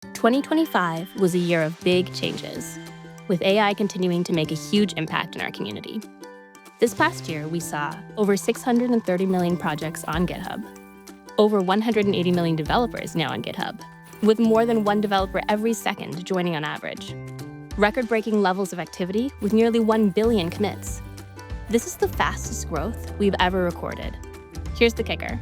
2025 was a year of big changes, with AI continuing to make a huge impact in our community. This past year, we saw over 630 million projects on GitHub, over 180 million developers now on GitHub, with more than one developer every second joining on average. Record-breaking levels of activity with nearly 1 billion commits. This is the fastest growth we've ever recorded. Here's the kicker.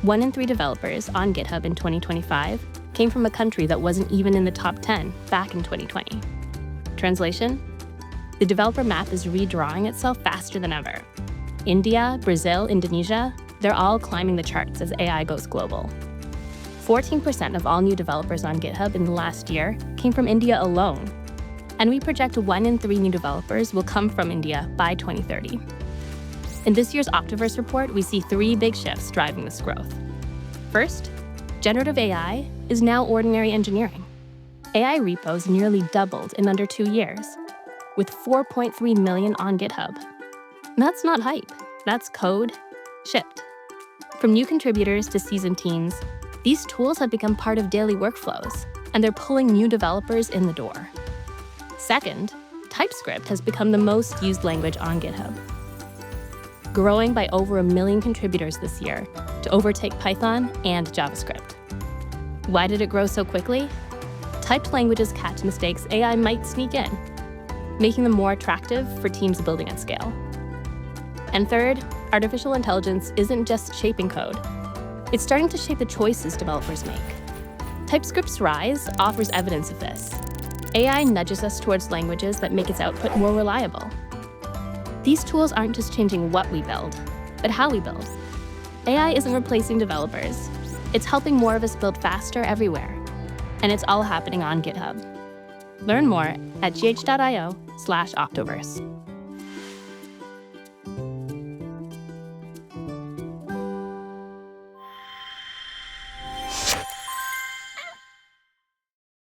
1 in 3 developers on GitHub in 2025 came from a country that wasn't even in the top 10 back in 2020. Translation? The developer map is redrawing itself faster than ever. India, Brazil, Indonesia, they're all climbing the charts as AI goes global. 14% of all new developers on GitHub in the last year came from India alone. And we project 1 in 3 new developers will come from India by 2030. In this year's Octoverse report, we see 3 big shifts driving this growth. First, generative AI is now ordinary engineering. AI repos nearly doubled in under 2 years, with 4.3 million on GitHub. That's not hype, that's code shipped. From new contributors to seasoned teams, these tools have become part of daily workflows, and they're pulling new developers in the door. Second, TypeScript has become the most used language on GitHub, growing by over 1 million contributors this year to overtake Python and JavaScript. Why did it grow so quickly? Typed languages catch mistakes AI might sneak in, making them more attractive for teams building at scale. And third, artificial intelligence isn't just shaping code. It's starting to shape the choices developers make. TypeScript's rise offers evidence of this. AI nudges us towards languages that make its output more reliable. These tools aren't just changing what we build, but how we build. AI isn't replacing developers. It's helping more of us build faster everywhere. And it's all happening on GitHub. Learn more at gh.io/Octoverse.